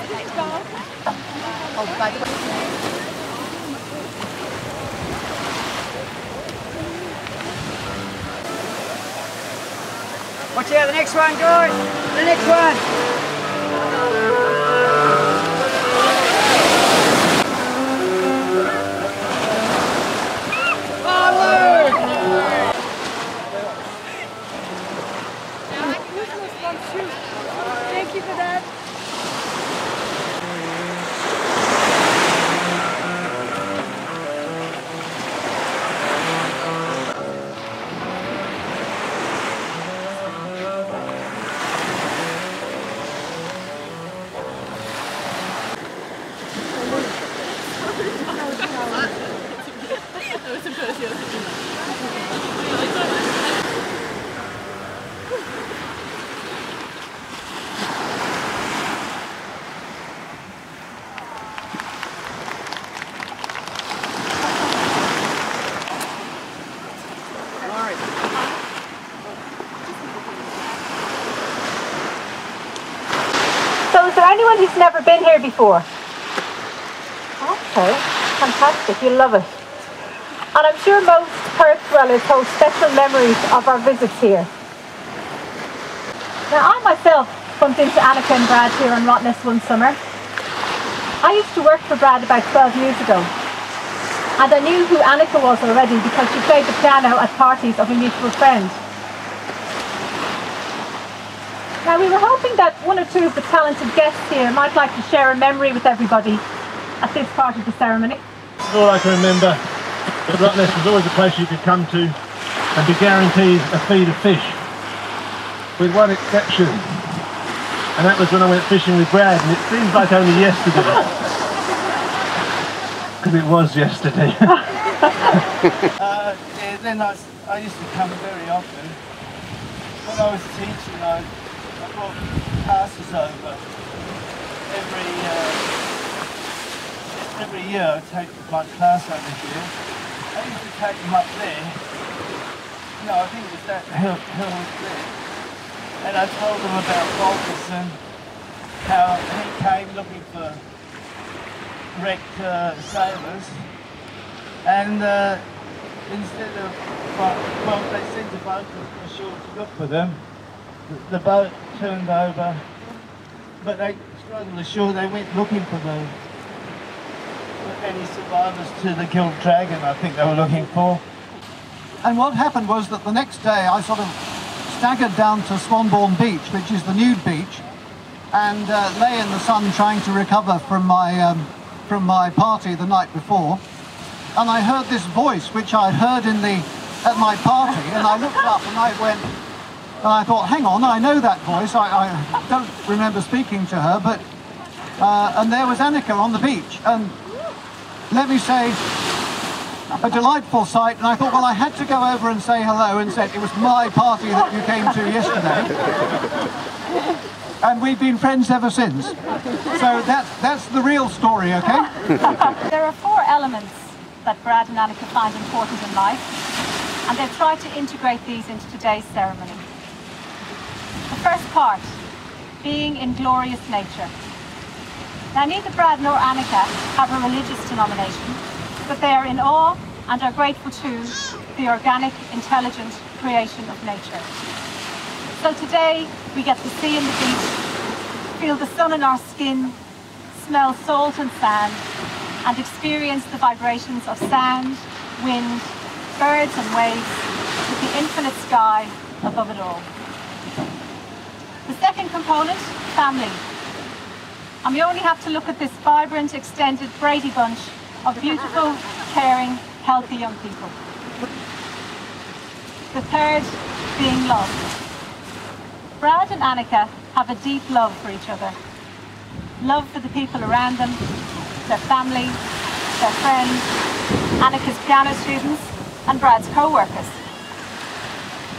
Oh, by the way. Watch out, the next one, guys! The next one! Thank you for that. So is there anyone who's never been here before? Okay, fantastic, you'll love it. And I'm sure most Perth dwellers hold special memories of our visits here. Now I myself bumped into Anneka and Brad here on Rottnest one summer. I used to work for Brad about 12 years ago. And I knew who Anneka was already because she played the piano at parties of a mutual friend. Now we were hoping that one or two of the talented guests here might like to share a memory with everybody at this part of the ceremony. All I can remember, that Rottnest was always a place you could come to and be guaranteed a feed of fish, with one exception, and that was when I went fishing with Brad, and it seems like only yesterday, because it was yesterday. Then I used to come very often. When I was teaching, I brought classes over every year. I take my class over here. I used to take them up there. No, I think it was that hill there. And I told them about Walters and how he came looking for wrecked sailors. And instead of, well, they sent a boat ashore to look for them. The boat turned over, but they struggled ashore. They went looking for any survivors to the killed dragon, I think they were looking for. And what happened was that the next day I sort of staggered down to Swanbourne Beach, which is the nude beach, and lay in the sun trying to recover from my party the night before. And I heard this voice, which I heard at my party, and I looked up and I thought, hang on, I know that voice. I don't remember speaking to her, but and there was Anneka on the beach, and let me say, a delightful sight. And I thought, well, I had to go over and say hello, and said it was my party that you came to yesterday, and we've been friends ever since. So that's the real story, okay? There are 4 elements that Brad and Anneka find important in life, and they've tried to integrate these into today's ceremony. The first part, being in glorious nature. Now neither Brad nor Anneka have a religious denomination, but they are in awe and are grateful to the organic, intelligent creation of nature. So today we get to see in the beach, feel the sun in our skin, smell salt and sand, and experience the vibrations of sound, wind, birds and waves, with the infinite sky above it all. The second component, family. And we only have to look at this vibrant, extended Brady bunch of beautiful, caring, healthy young people. The third being love. Brad and Anneka have a deep love for each other. Love for the people around them, their family, their friends, Anneka's piano students, and Brad's co-workers.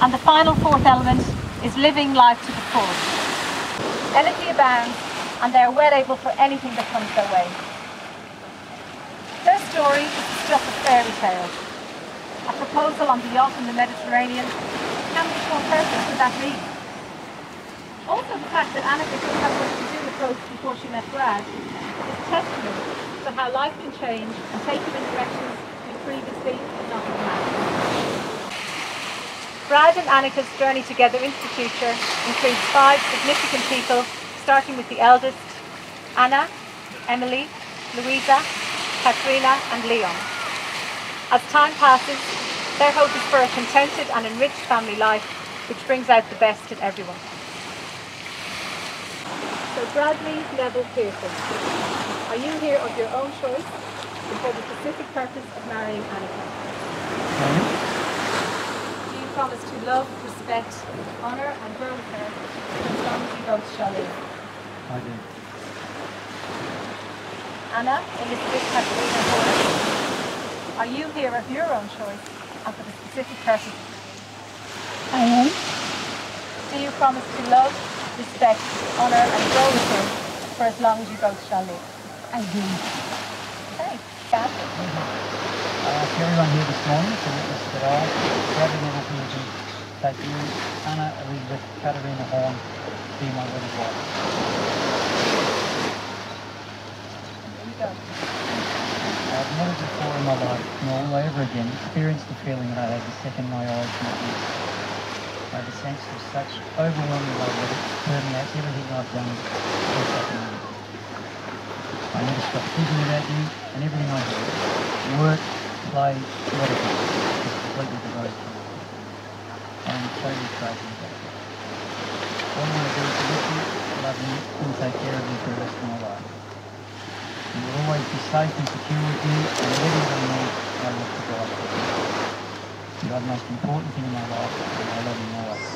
And the final 4th element is living life to the full. Energy abounds, and they are well able for anything that comes their way. Their story is just a fairy tale. A proposal on the yacht in the Mediterranean can be more perfect for that reason. Also the fact that Anneka doesn't have much to do approach before she met Brad is testament to how life can change and take you in directions you previously would not have imagined. Brad and Anneka's journey together into the future includes 5 significant people, starting with the eldest, Anna, Emily, Louisa, Katrina and Leon. As time passes, their hope is for a contented and enriched family life which brings out the best in everyone. So Bradley Neville Pearson, are you here of your own choice and for the specific purpose of marrying Anneka? Do you promise to love, respect, honour and grow with her as long as you both shall live? I do. Anna, Elizabeth, Katrina, Horace, are you here of your own choice and for the specific purpose? I am. Do you promise to love, respect, honour and grow with him for as long as you both shall live? I do. Okay. Gab? To everyone here this morning, to witness that I, Bradley Neville Pearson, take you, Anna, Elizabeth, Katarina Horn, to be my wedded wife. There you go. I've never before in my life, nor will I ever again, experienced the feeling that I had the second my eyes met you. I have a sense of such overwhelming love that it permeates everything I've done since that moment. I never stop thinking about you and everything I do. Work, play, whatever, is completely devoted to you. I am totally crazy about it. All I want to do is live you, love you, and take care of you for the rest of my life. You will always be safe and secure with you, and whatever you need, I will provide for you. You are the most important thing in my life, and I love you always.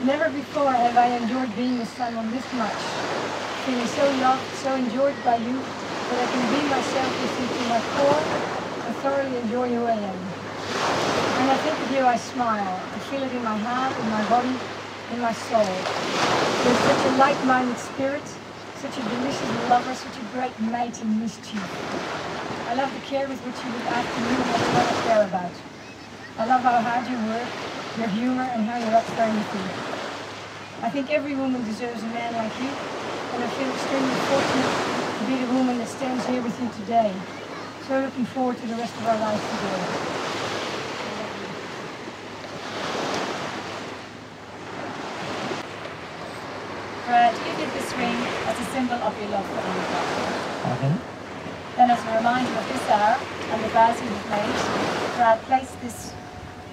Never before have I enjoyed being with someone this much. Feeling so loved, so enjoyed by you, that I can be myself with you to my core and thoroughly enjoy who I am. When I think of you, I smile. I feel it in my heart, in my body, in my soul. You're such a like-minded spirit, such a delicious lover, such a great mate in mischief. I love the care with which you look after me and what I care about. I love how hard you work, your humour and how you're up for anything. I think every woman deserves a man like you, and I feel extremely fortunate to be the woman that stands here with you today. So looking forward to the rest of our lives together. Brad, you give this ring as a symbol of your love for Anneka. I do. Then as a reminder of this hour and the vows you have made, Brad, place this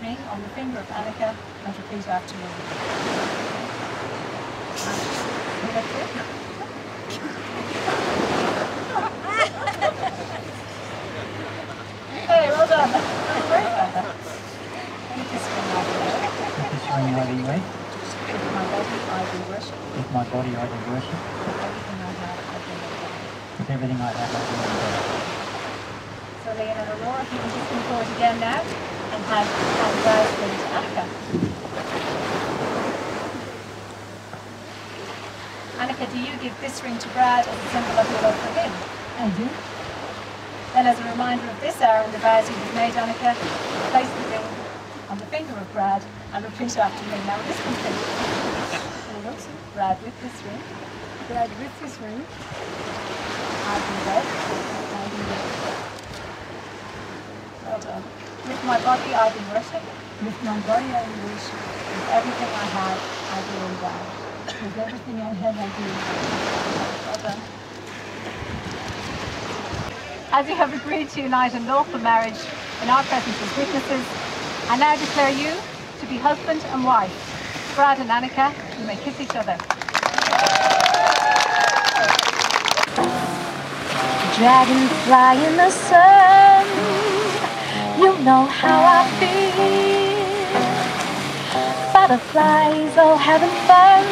ring on the finger of Anneka and repeat after me. Hey, well done. Very well. Take this ring out there. With this ring I do wed. With my body I do worship. With my body I do worship. Everything I have I do love. With everything I have I do love. So Leon and Aurora, if you can just come forward again now and have vows ring to Anneka. Anneka, do you give this ring to Brad as a symbol of your love for him? I do. Then as a reminder of this hour and the vows you have made, Anneka, place the ring on the finger of Brad and repeat after me. Now this complete. Brad, with this ring, Brad, with this ring, I do wed. I do wed. Well done. With my body I do worship. With my body I do worship. With everything I have I do endow. With everything I have I do. Well done. As you have agreed to unite in lawful marriage in our presence as witnesses, I now declare you to be husband and wife. Brad and Anneka, you may kiss each other. Dragonfly in the sun, you know how I feel. Butterflies all having fun,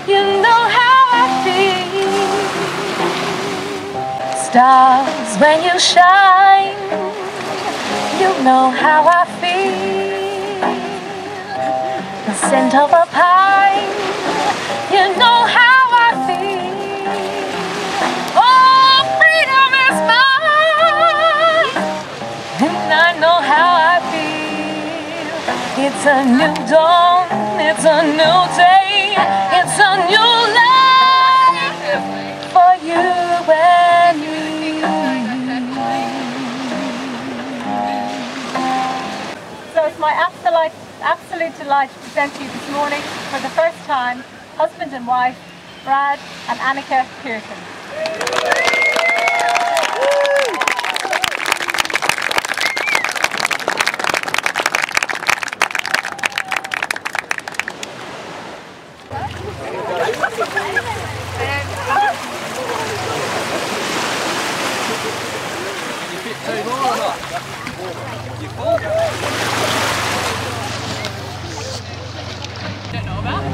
you know how I feel. Stars when you shine, you know how I feel. The scent of a pine, you know how I feel. Oh, freedom! It's a new dawn, it's a new day, it's a new life for you and me. So it's my absolute delight to present to you this morning, for the first time, husband and wife, Brad and Anneka Pearson.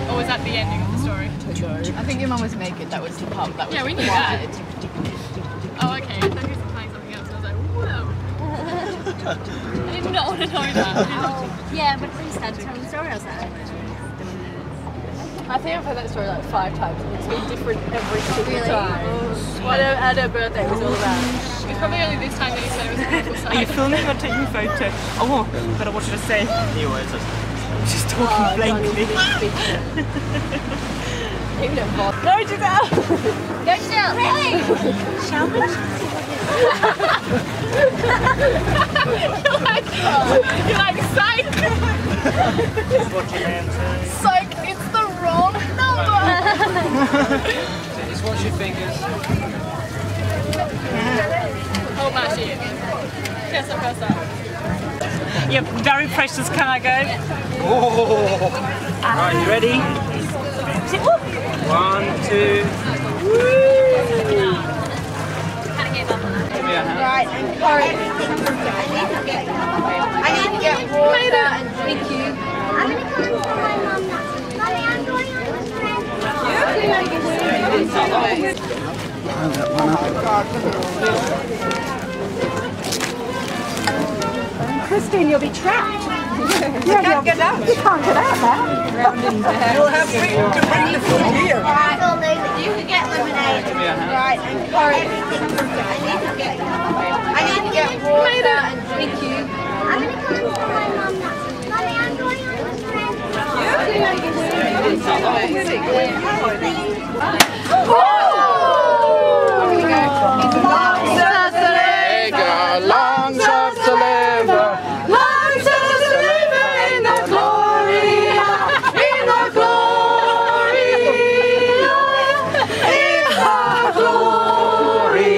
Or was that the ending of the story? I think your mum was naked. That was the part that was Yeah, we knew that. Oh, okay. I thought he was playing something else. I was like, whoa. I did not want to know that. Yeah, but please start telling the story. I was like, I think I've heard that story like 5 times. It's been different every single time. What her birthday was all about. It's probably only this time that he said it was a beautiful sight. Are you filming or taking a photo? Oh, but I wanted to say. I'm just talking blankly. Even at Bob. No, Giselle! Go Giselle! Really? Shall we? You're like, psych! Psych, it's the wrong number! Just watch your fingers. Hold my shit. Press up. Yep, very precious. Can I go? Oh. Right, you ready? 1, 2. Right, and Corey. I need to get water and drink you. I'm going to come for my mum. Mommy, I'm going on the Christine, you'll be trapped. You can't get out. You can't get out now. You'll have to bring the food here. You can get lemonade. Right, and Corey. I need to get water and drink you. I'm going to come for my mum. Mommy, I'm going on the Long shot to live. Long to live in the glory, in the glory, in the glory.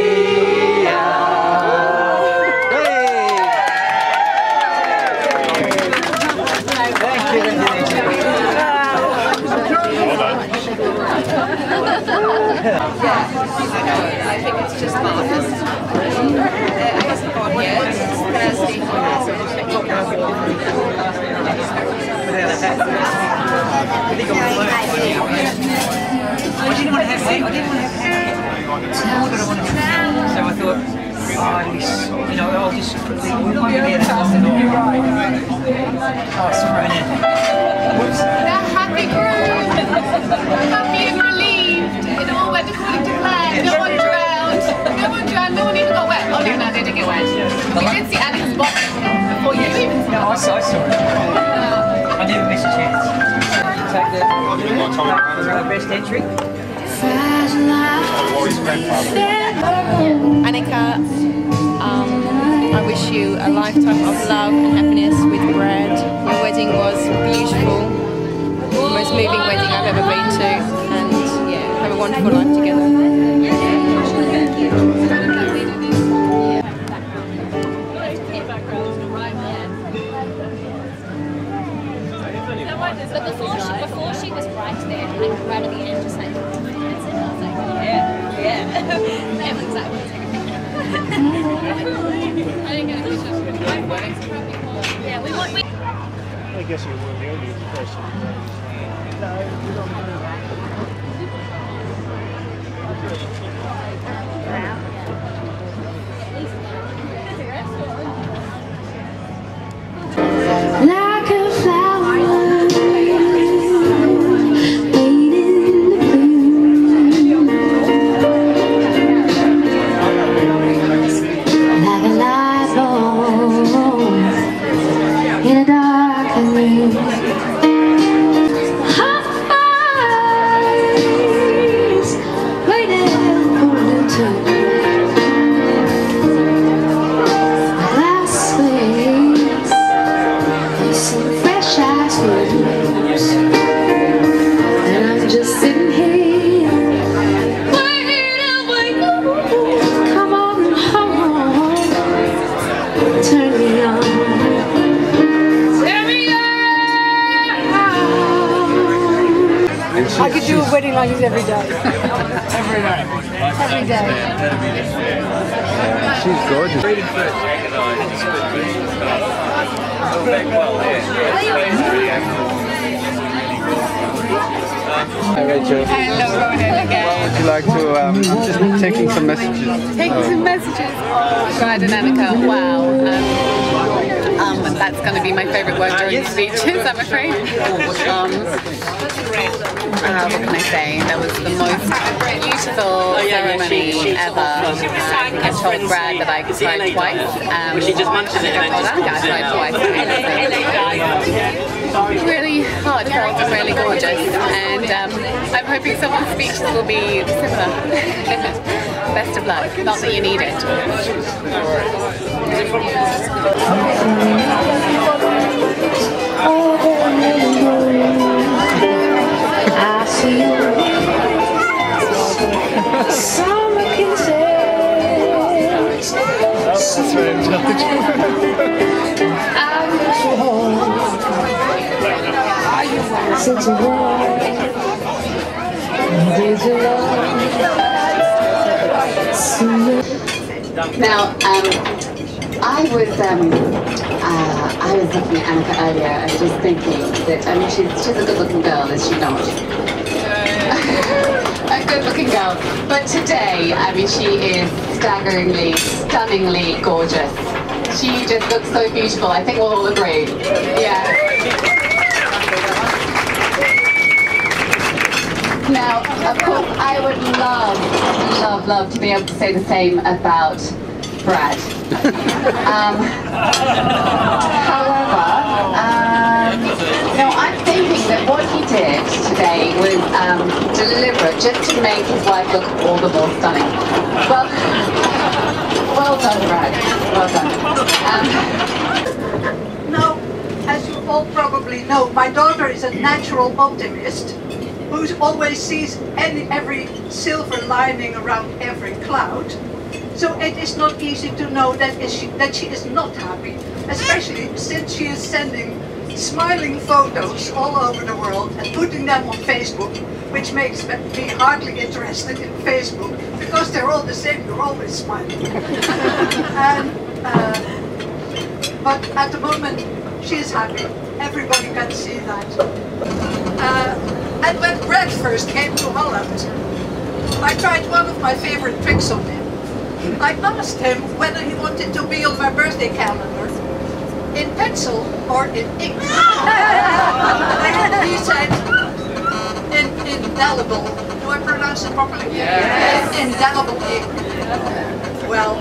I think it's just marvelous. It hasn't gone yet. It's Thursday. So just make sure So I thought, I'll just quickly. Oh, sorry. That happy group! Happy and relieved. It all went according to plan. No one drowned. No one even got wet. Oh no, they didn't get wet. We did see Anneka's box before you even saw it. I saw it. I didn't miss a chance. Take the best entry. Anneka, I wish you a lifetime of love and happiness with Brad. Your wedding was beautiful, the most moving wedding I've ever been to, and yeah, have a wonderful life together. But before she was right there, like right at the end, just like, that's it. I was like, yeah. That was exactly what I didn't get a picture. yeah, we want. I guess you were the only person. Like a flower like a light bulb in a dark room. I could do a wedding like this every day. Every day. Every day. She's gorgeous. Hi Rachel. Hello, Rohan again. What would you like to, I'm just taking some messages. Taking some messages. Brad and Anneka, wow. That's going to be my favourite word during the speeches, I'm afraid. What can I say? That was the most beautiful ceremony ever. I told Brad that I cried twice. She just mentioned it. I cried twice. Really heartfelt and really gorgeous, and I'm hoping someone's speeches will be similar. Best of luck. Not that you need it. I see you. Summer can since you Now, I was looking at Anneka earlier and just thinking that, I mean, she's a good-looking girl, is she not? A good-looking girl. But today, I mean, she is staggeringly, stunningly gorgeous. She just looks so beautiful. I think we'll all agree. Yeah. Now, of course, I would love to be able to say the same about Brad. However, no, I'm thinking that what he did today was deliberate, just to make his wife look all the more stunning. Well done, Brad. Well done. Now, as you all probably know, my daughter is a natural optimist who always sees every silver lining around every cloud. So it is not easy to know that she is not happy, especially since she is sending smiling photos all over the world and putting them on Facebook, which makes me hardly interested in Facebook because they're all the same, you're always smiling. But at the moment she is happy, everybody can see that. And when Brad first came to Holland, I tried one of my favorite tricks on him. I asked him whether he wanted to be on my birthday calendar in pencil or in ink. He said indelible. Do I pronounce it properly? Yes. Indelible ink. Well,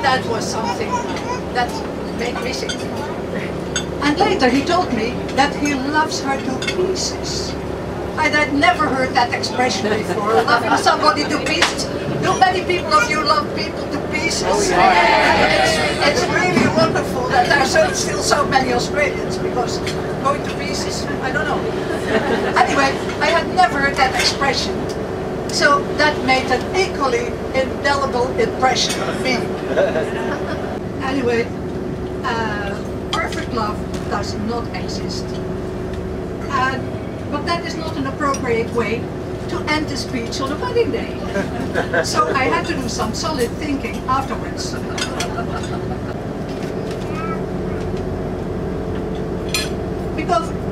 that was something that made me sick. And later he told me that he loves her to pieces. And I'd never heard that expression before, loving somebody to pieces. Do many people of you love people to pieces? Oh, yeah. It's really wonderful that there are still so many Australians, because going to pieces, I don't know. Anyway, I had never heard that expression, so that made an equally indelible impression on me. Anyway, perfect love does not exist. But that is not an appropriate way to end a speech on a wedding day. So I had to do some solid thinking afterwards.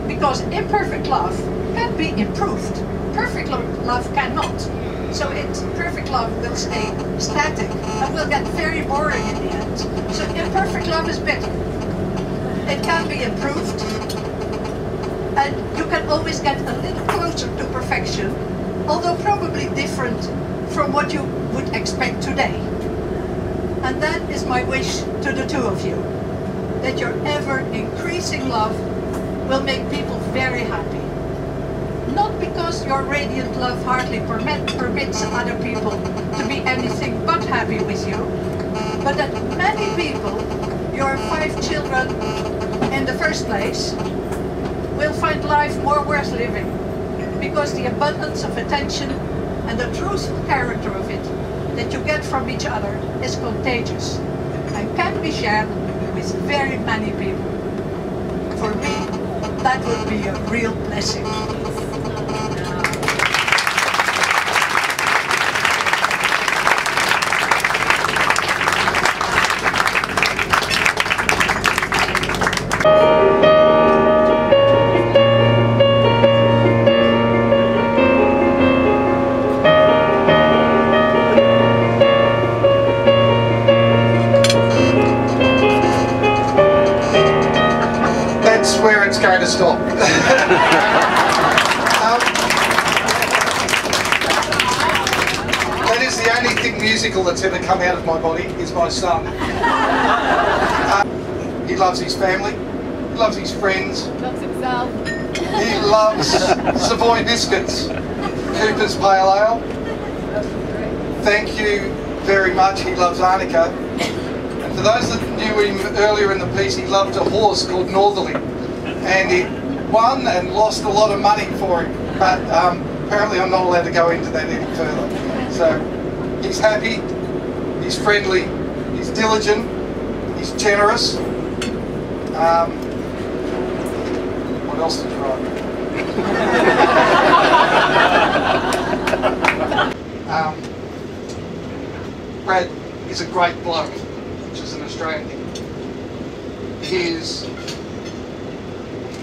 Because imperfect love can be improved. Perfect love cannot. So perfect love will stay static and will get very boring in the end. So imperfect love is better. It can be improved. And you can always get a little closer to perfection, although probably different from what you would expect today. And that is my wish to the two of you, that your ever-increasing love will make people very happy. Not because your radiant love hardly permits other people to be anything but happy with you, but that many people, your 5 children in the first place, will find life more worth living, because the abundance of attention and the truthful character of it that you get from each other is contagious and can be shared with with very many people. For me, that would be a real blessing. That's where it's going to stop. That is the only thing musical that's ever come out of my body, is my son. He loves his family, he loves his friends, Loves himself. he loves Savoy biscuits, Cooper's Pale Ale. Thank you very much. He loves Anneka. And for those that knew him earlier in the piece, he loved a horse called Northerly. And he won and lost a lot of money for it. But apparently I'm not allowed to go into that any further. So he's happy, he's friendly, he's diligent, he's generous. What else did you write? Brad is a great bloke, which is an Australian thing. He is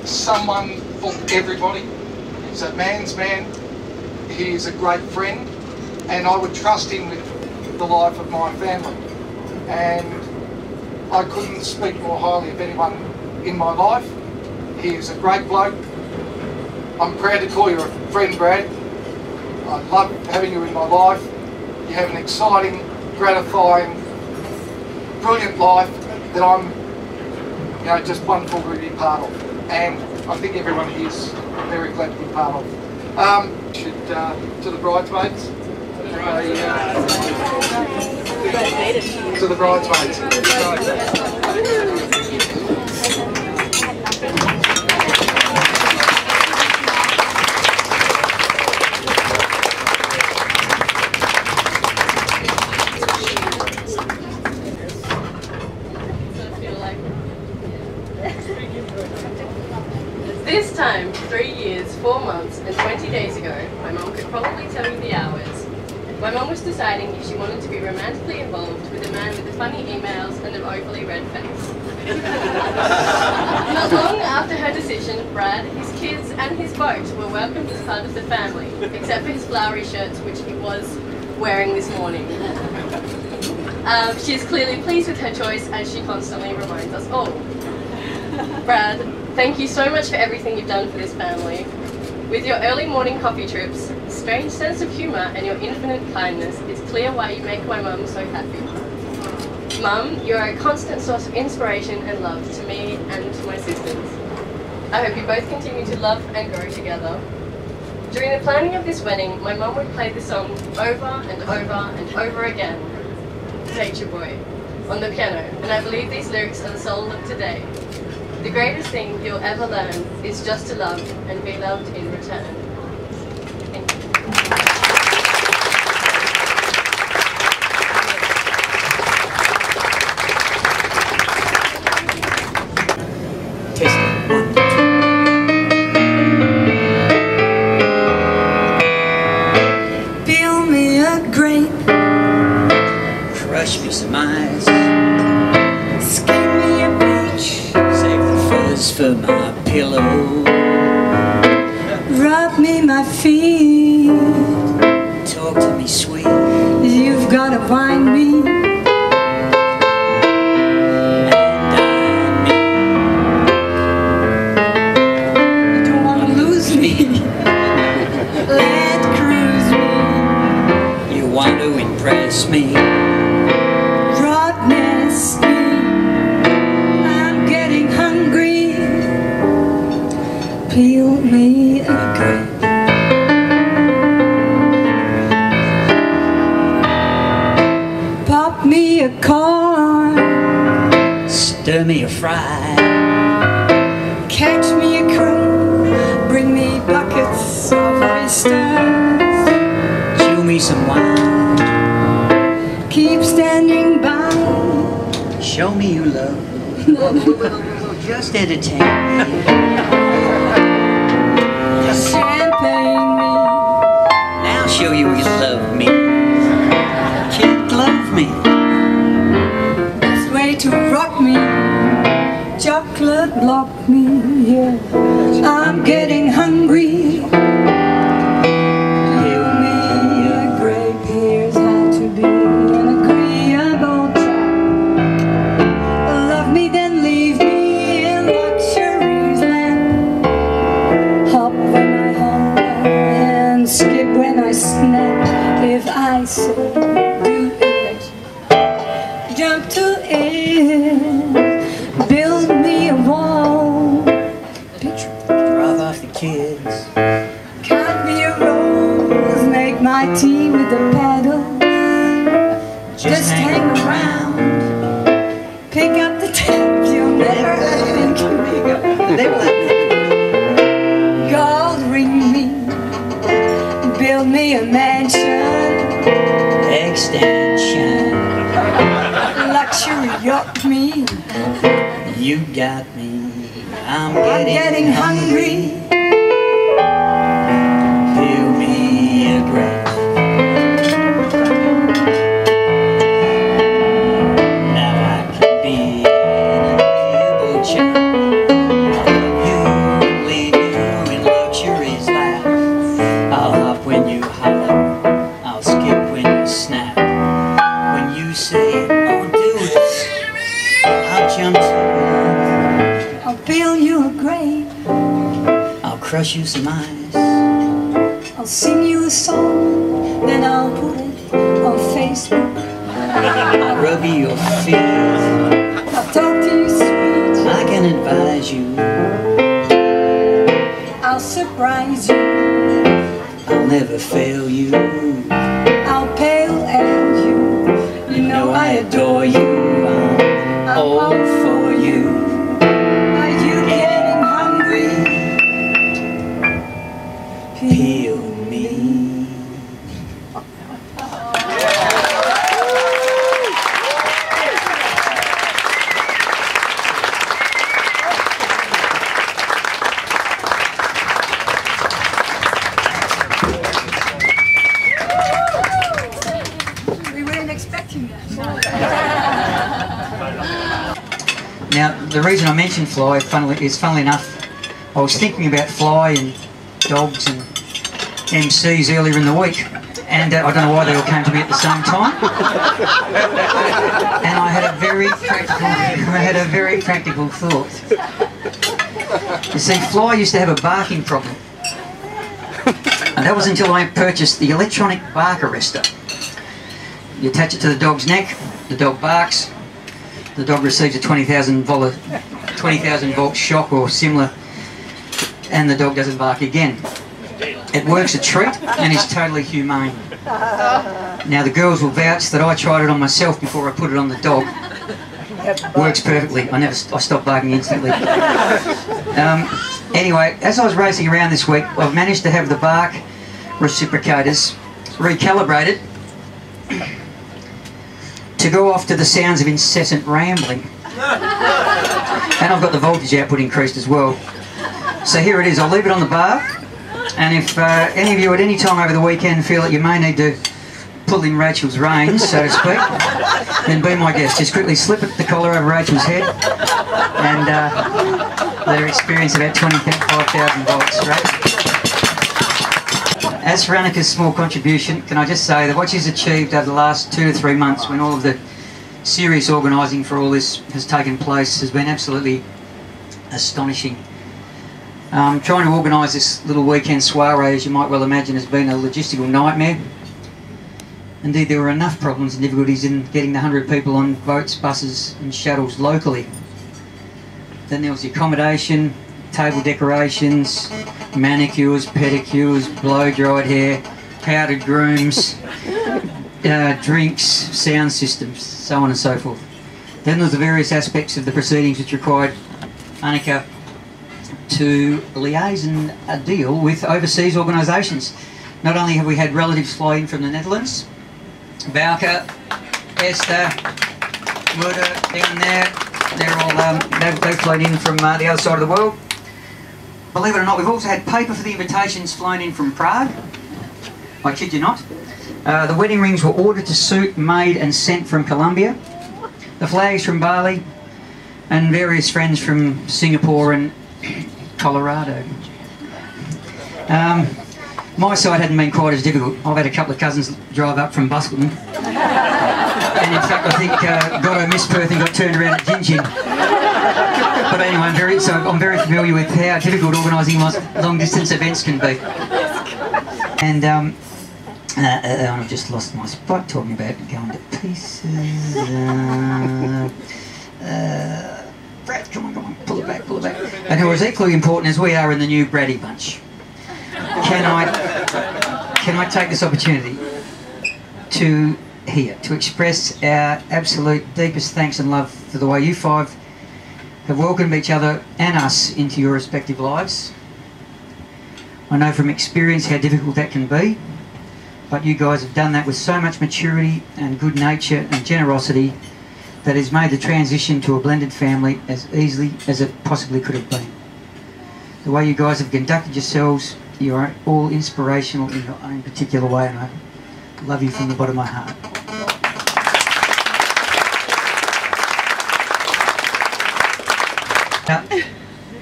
someone for everybody. He's a man's man. He is a great friend, and I would trust him with the life of my family. And I couldn't speak more highly of anyone in my life. He is a great bloke. I'm proud to call you a friend, Brad. I love having you in my life. You have an exciting, gratifying, brilliant life that I'm, just wonderful to be part of. And I think everyone here is very glad to be part of. To the bridesmaids. To the bridesmaids. This time, 3 years, 4 months, and 20 days ago, my mum could probably tell me the hours. My mum was deciding if she wanted to be romantically involved with a man with the funny emails and an overly red face. Not long after her decision, Brad, his kids, and his boat were welcomed as part of the family, except for his flowery shirts, which he was wearing this morning. She is clearly pleased with her choice, as she constantly reminds us all. Brad, thank you so much for everything you've done for this family. With your early morning coffee trips, strange sense of humour, and your infinite kindness, it's clear why you make my mum so happy. Mum, you are a constant source of inspiration and love to me and to my sisters. I hope you both continue to love and grow together. During the planning of this wedding, my mum would play the song over and over and over again, Take Your Boy, on the piano, and I believe these lyrics are the soul of today. The greatest thing you'll ever learn is just to love and be loved in return. Thank you. Peel me a grape, crush me some ice, skin me a peach, save the fuzz for my pillow, rub me my feet, talk to me sweet, you've gotta find me. Let cruise me. You want to impress me, rottenness me. I'm getting hungry. Peel me a grape. Pop me a corn. Stir me a fry. Catch me a crumb. Bring me buckets of oysters. Chew me some wine. Keep standing by. Show me you love We'll just entertain me. Just champagne me. Now I'll show you you love me. Can't love me. Best way to rock me. Chocolate block me, yeah. I'm getting hungry. Give me a grape, here's how to be an agreeable chap. Love me, then leave me in luxury's land. Hop when I hunger and skip when I snap. If I say do it, jump to it. Build me a wall. Drive off the kids. Cut me a rose. Make my tea with the paddle. Just hang around. Pick up the tab. You'll never think. Gold ring me. Build me a mansion. Extension. Luxury yacht me. You got me. I'm getting hungry. Build me a grave. Now I can be an agreeable child. You, leave you in luxury's lap. I'll hop when you holler. I'll skip when you snap. When you say, oh do it, I'll jump to it. I'll build you a grave. I'll crush you some ice. I'll sing you a song. Then I'll put it on Facebook. I'll rub your feet. I'll talk to you sweet. I can advise you. I'll surprise you. I'll never fail you. I'll pale and you. You know I adore you. I'm all for you. Are you getting hungry? Peel me. We weren't expecting that. Now, the reason I mentioned fly is funnily enough, I was thinking about fly and dogs and MCs earlier in the week, and I don't know why they all came to me at the same time. And I had a very practical thought. You see, fly used to have a barking problem, and that was until I purchased the electronic bark arrestor. You attach it to the dog's neck, the dog barks, the dog receives a 20,000 volt shock or similar, and the dog doesn't bark again. It works a treat and is totally humane. Now the girls will vouch that I tried it on myself before I put it on the dog. Works perfectly. I stopped barking instantly. Anyway, as I was racing around this week, I've managed to have the bark reciprocators recalibrated to go off to the sounds of incessant rambling. And I've got the voltage output increased as well. So here it is. I'll leave it on the bar, and if any of you at any time over the weekend feel that you may need to pull in Rachel's reins, so to speak, then be my guest. Just quickly slip the collar over Rachel's head and let her experience about 25,000 volts, right? As for Anneka's small contribution, can I just say that what she's achieved over the last 2 to 3 months, when all of the serious organising for all this has taken place, has been absolutely astonishing. Trying to organise this little weekend soiree, as you might well imagine, has been a logistical nightmare. Indeed, there were enough problems and difficulties in getting the 100 people on boats, buses and shuttles locally. Then there was the accommodation, table decorations, manicures, pedicures, blow-dried hair, powdered grooms, drinks, sound systems, so on and so forth. Then there was the various aspects of the proceedings which required Anneka to liaison a deal with overseas organisations. Not only have we had relatives fly in from the Netherlands, Bouke, Esther, Muda down there, They're all, they've flown in from the other side of the world. Believe it or not, we've also had paper for the invitations flown in from Prague. I kid you not. The wedding rings were ordered to suit, made and sent from Colombia. The flags from Bali, and various friends from Singapore and Colorado. My side hadn't been quite as difficult. I've had a couple of cousins drive up from Busselton. And in fact, I think got a Miss Perth and got turned around at Gin Gin. But anyway, I'm very familiar with how difficult organising long-distance events can be. And I've just lost my spot talking about going to pieces. Brad, come on, pull it back. And who is equally important as we are in the new Braddy bunch. Can I take this opportunity to express our absolute deepest thanks and love for the way you five have welcomed each other and us into your respective lives. I know from experience how difficult that can be, but you guys have done that with so much maturity and good nature and generosity that has made the transition to a blended family as easily as it possibly could have been. The way you guys have conducted yourselves, you are all inspirational in your own particular way, and I love you from the bottom of my heart. Now,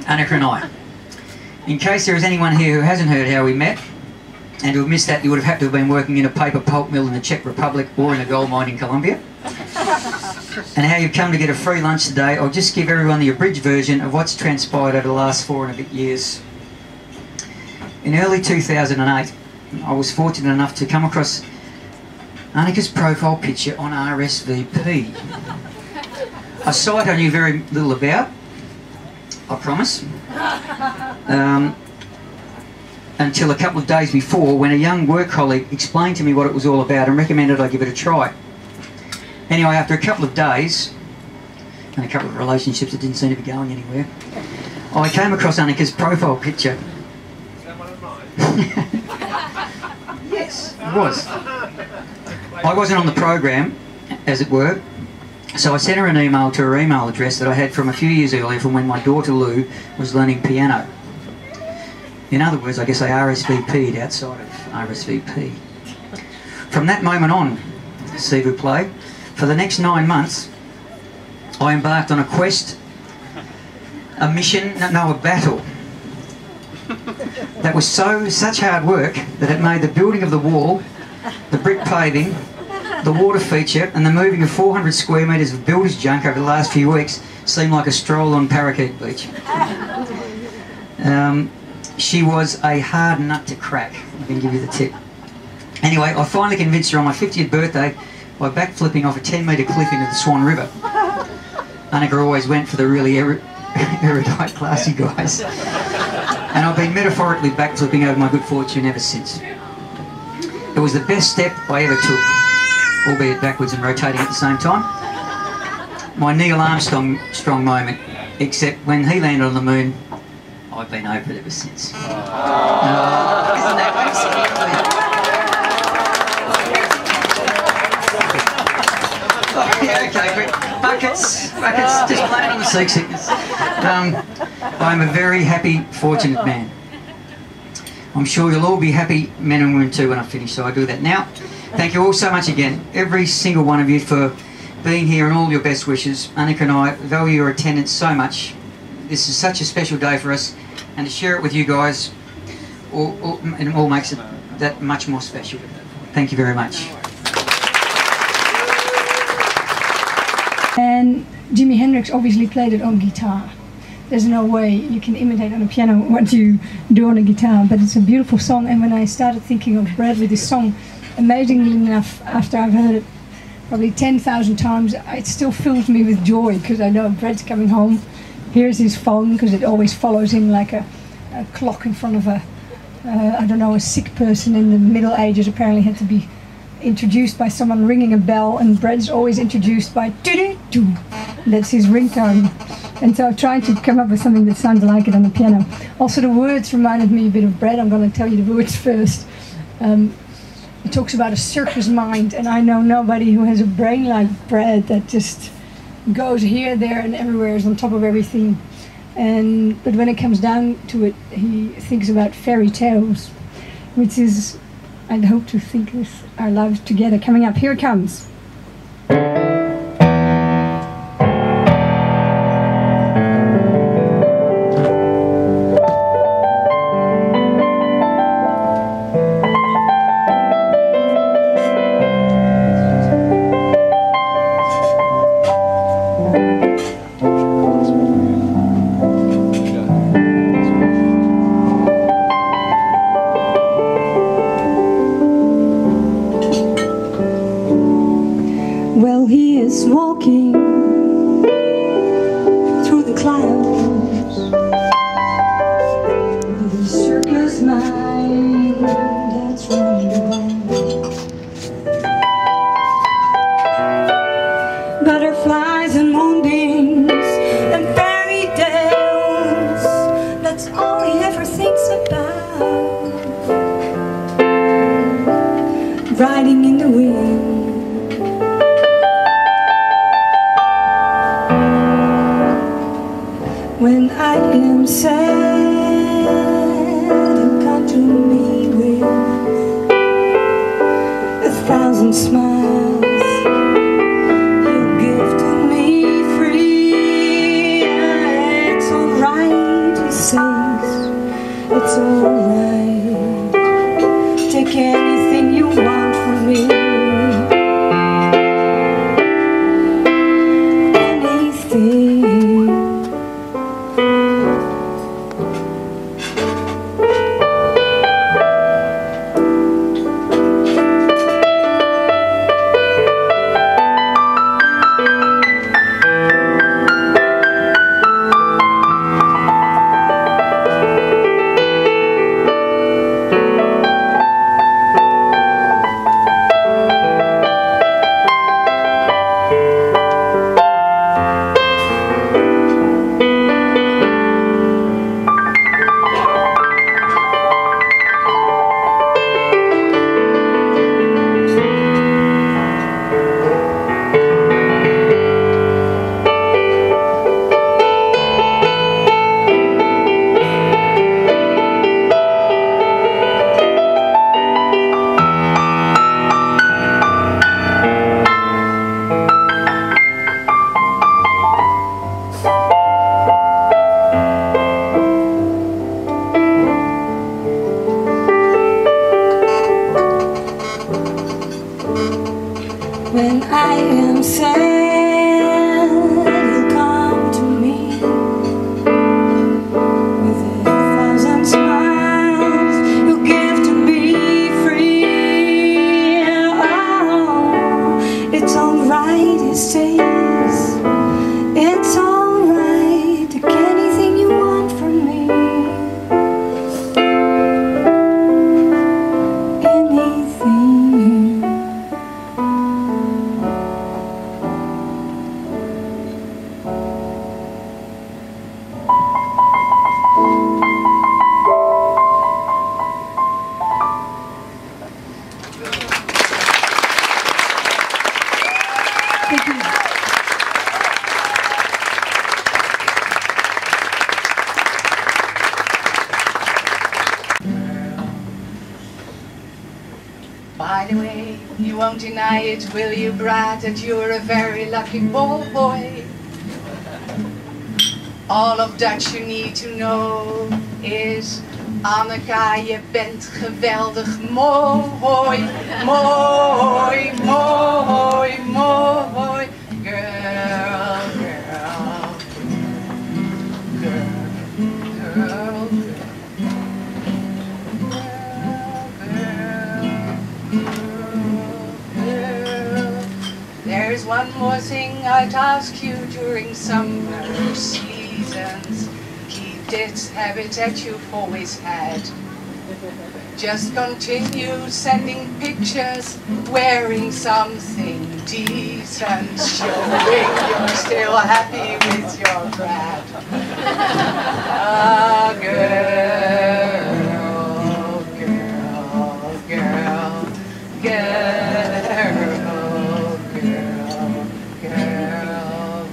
Anneka and I, in case there is anyone here who hasn't heard how we met, and who have missed that, you would have had to have been working in a paper pulp mill in the Czech Republic or in a gold mine in Colombia. And how you've come to get a free lunch today, I'll just give everyone the abridged version of what's transpired over the last 4 and a bit years. In early 2008, I was fortunate enough to come across Anneka's profile picture on RSVP. A site I knew very little about, I promise, until a couple of days before, when a young work colleague explained to me what it was all about and recommended I give it a try. Anyway, after a couple of days, and a couple of relationships that didn't seem to be going anywhere, I came across Anneka's profile picture. Is that one of mine? Yes, it was. I wasn't on the program, as it were, so I sent her an email to her email address that I had from a few years earlier from when my daughter Lou was learning piano. In other words, I guess I RSVP'd outside of RSVP. From that moment on, see who played, for the next 9 months, I embarked on a quest, a mission, no, a battle, that was such hard work that it made the building of the wall, the brick paving, the water feature and the moving of 400 square metres of builder's junk over the last few weeks seem like a stroll on Parakeet Beach. She was a hard nut to crack, I can give you the tip. Anyway, I finally convinced her on my 50th birthday by backflipping off a 10-metre cliff into the Swan River. Anneka always went for the really erudite, classy guys. And I've been metaphorically backflipping over my good fortune ever since. It was the best step I ever took, albeit backwards and rotating at the same time. My Neil Armstrong moment, except when he landed on the moon, I've been over it ever since. Isn't that okay, buckets, just blame it on the seasickness. I'm a very happy, fortunate man. I'm sure you'll all be happy men and women too when I finish, so I do that now. Thank you all so much again, every single one of you, for being here and all your best wishes. Anneka and I value your attendance so much. This is such a special day for us, and to share it with you guys, it all makes it that much more special. Thank you very much. And Jimi Hendrix obviously played it on guitar. There's no way you can imitate on a piano what you do on a guitar, but it's a beautiful song. And when I started thinking of Brad with this song, amazingly enough, after I've heard it probably 10,000 times, it still fills me with joy, because I know Brad's coming home, here's his phone, because it always follows him like a clock in front of I don't know, a sick person in the Middle Ages apparently had to be introduced by someone ringing a bell, and Brad's always introduced by doo-doo-doo. That's his ringtone. And so I've tried to come up with something that sounds like it on the piano. Also, the words reminded me a bit of Brad. I'm going to tell you the words first. It talks about a circus mind, and I know nobody who has a brain like Brad that just goes here, there, and everywhere, is on top of everything. But when it comes down to it, he thinks about fairy tales, which is, I'd hope to think with our lives together. Coming up, here it comes. Well, he is walking through the clouds with a circus mind that's running around. Butterflies and moonbeams and fairy tales, that's all he ever thinks about. Riding in the wind, when I am sad, you come to me with 1,000 smiles. You give to me free. It's alright, he says, it's alright. Take anything you want from me. Anything. When I am sad, you'll come to me with 1,000 smiles. You'll give to be free. Oh, it's alright, he says. It's alright. Take anything you want from me. Anything. By the way, you won't deny it, will you, Brad, that you're a very lucky boy? All of that you need to know is, Anneka, je bent geweldig mooi, mooi, mooi, mooi. Girl, girl, girl, girl, There's one more thing I'd ask you during summer seasons. Keep this habit that you've always had. Just continue sending pictures wearing something decent, showing you're still happy with your Brad. Ah, girl, girl, girl, girl. Girl, girl,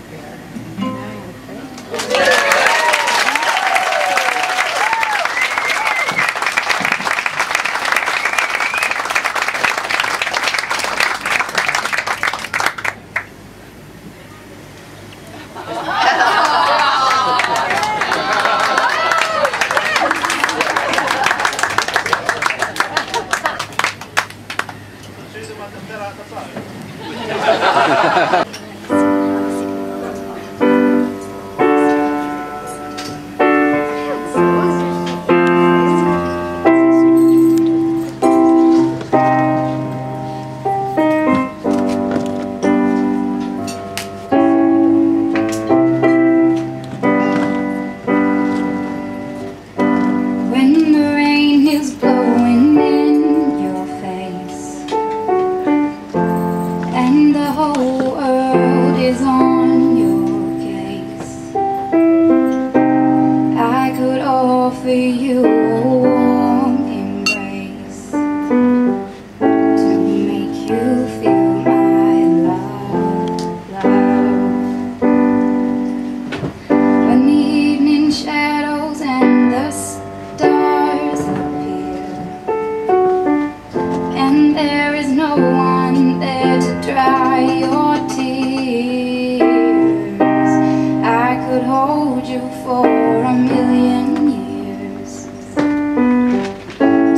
for a million years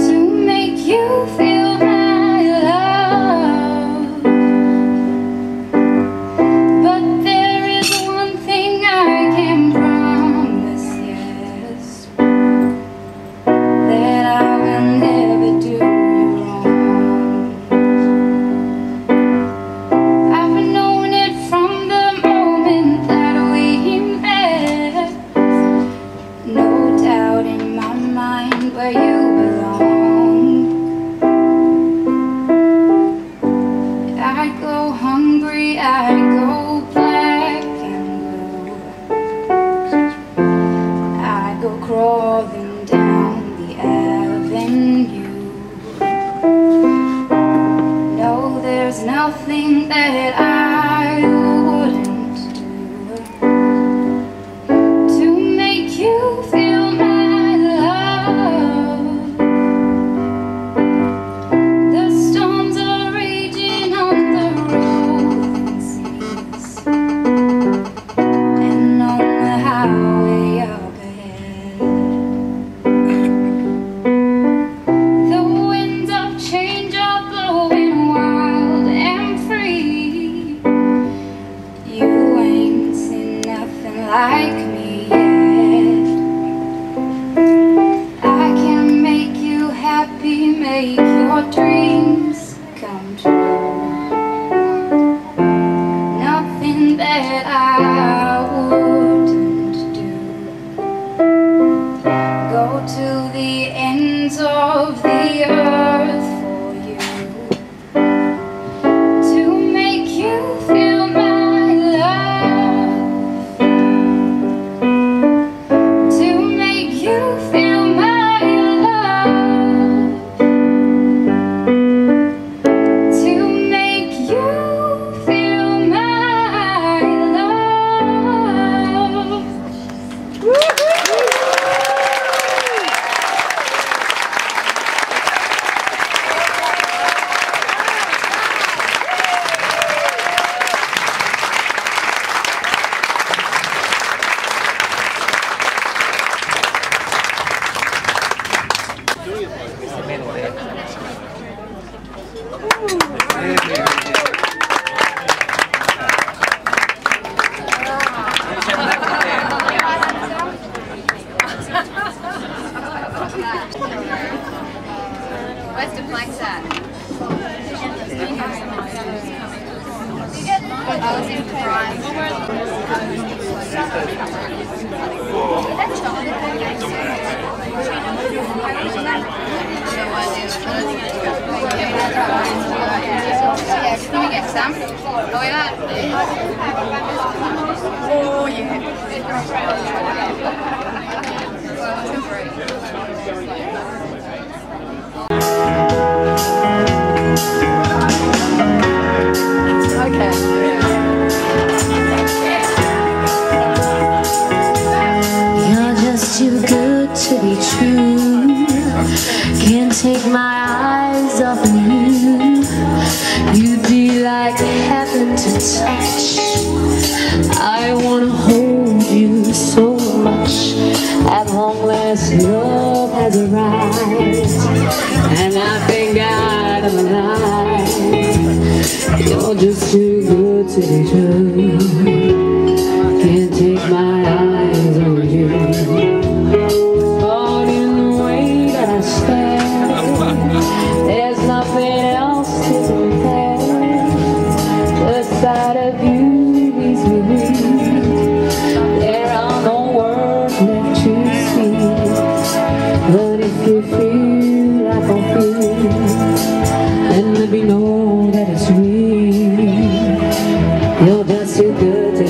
to make you feel my love. But there is one thing I can promise, yes, that I will never do you wrong. I've known it from the moment that we met. No doubt in my mind where you belong. I go hungry, I go black and blue. I go crawling down the avenue. No, there's nothing that I wouldn't do to make you feel my love. The storms are raging on the rolling seas and on the highway up ahead. The winds of change are blowing wild and free. You ain't seen nothing like me yet. I can make you happy, make your dreams come true. Nothing that I wouldn't do. Go to the ends of the earth for you to make you feel my love, to make you feel my love, to make you feel my love. Where's the flags at? Yeah, can we get some? Oh yeah. Oh You're just too good to be true. Can't take my eyes off of you. You'd be like heaven to touch. I wanna hold you so much. At long last, love has arrived, and I thank God I'm alive. You're just too good to be true. Can't take my eyes on you. Caught in the way that I stand, there's nothing else to compare. The sight of you leaves me weak. There are no words left to speak. But if you feel like I feel, then let me know that it's real. You're just too good to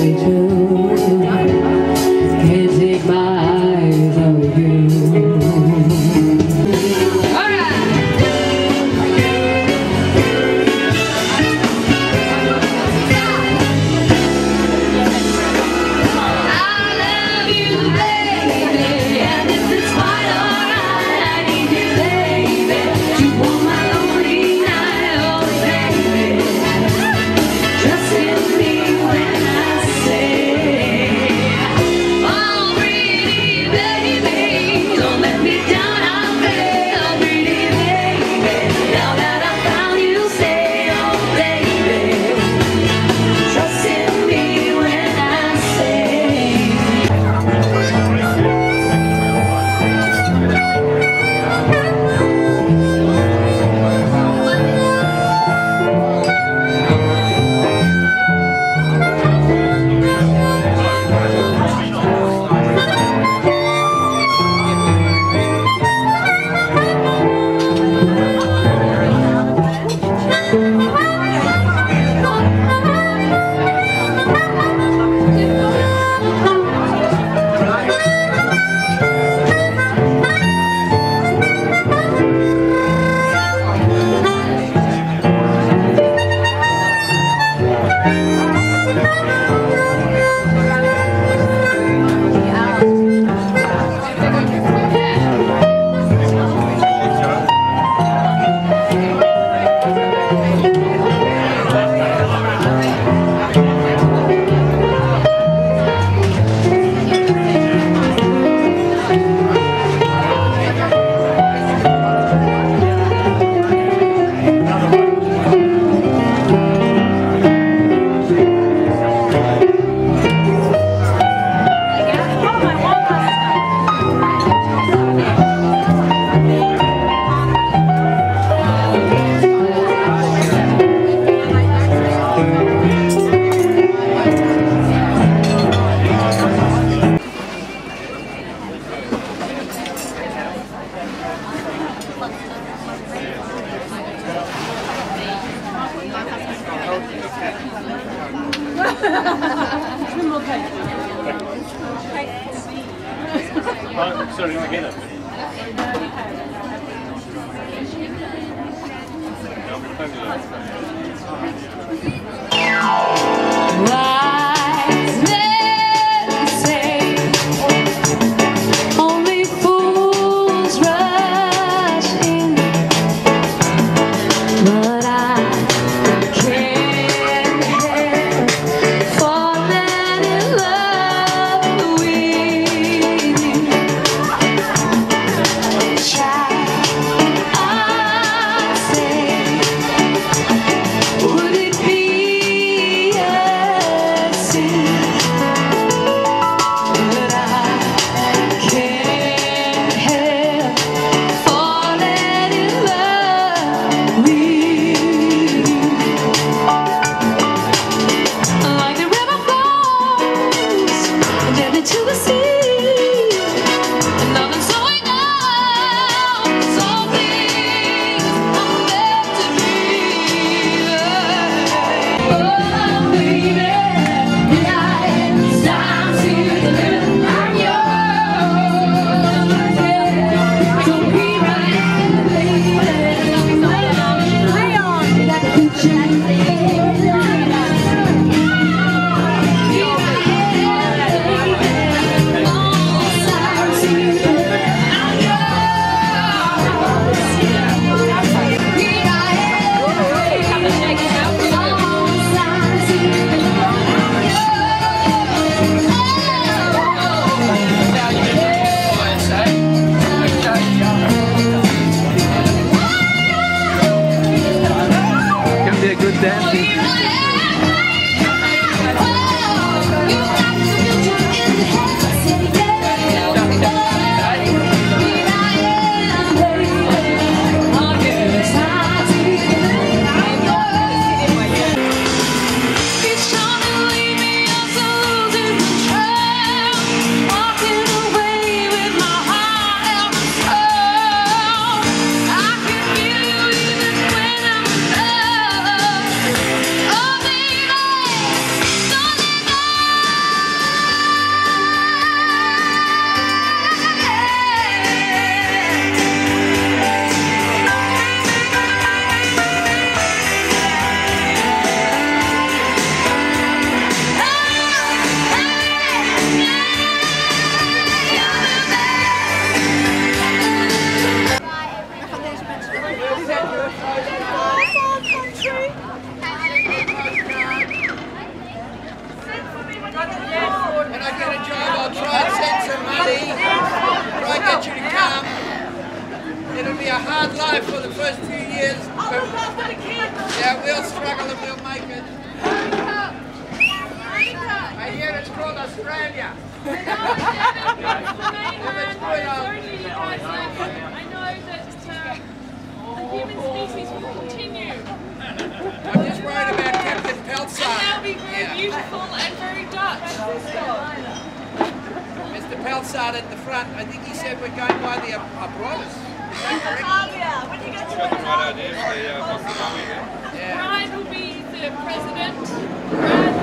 Oh, sorry, you want to get it? Wise men say only fools rush in, but I can't help falling in love with you. Child, I say, would it be a sin? But I can't help falling in love with you. Like the river flows down into the sea, and nothing's going on, so things are meant to be. Oh, baby, it's time to live. I'm yours. So be right, baby. Lay on like a good Can be a good dancing. When I get a job, I'll try and send some money, try and get you to come. It'll be a hard life for the first few years. But yeah, we'll struggle and we'll make it. I hear it's called Australia. I know that the human species will continue. I'm just worried about Captain Peltzar. And they'll be very beautiful and very Dutch. Mr. Peltzar at the front, I think he said we're going by the Abrolis. Is that correct? When you get to Brad will be the president. Brad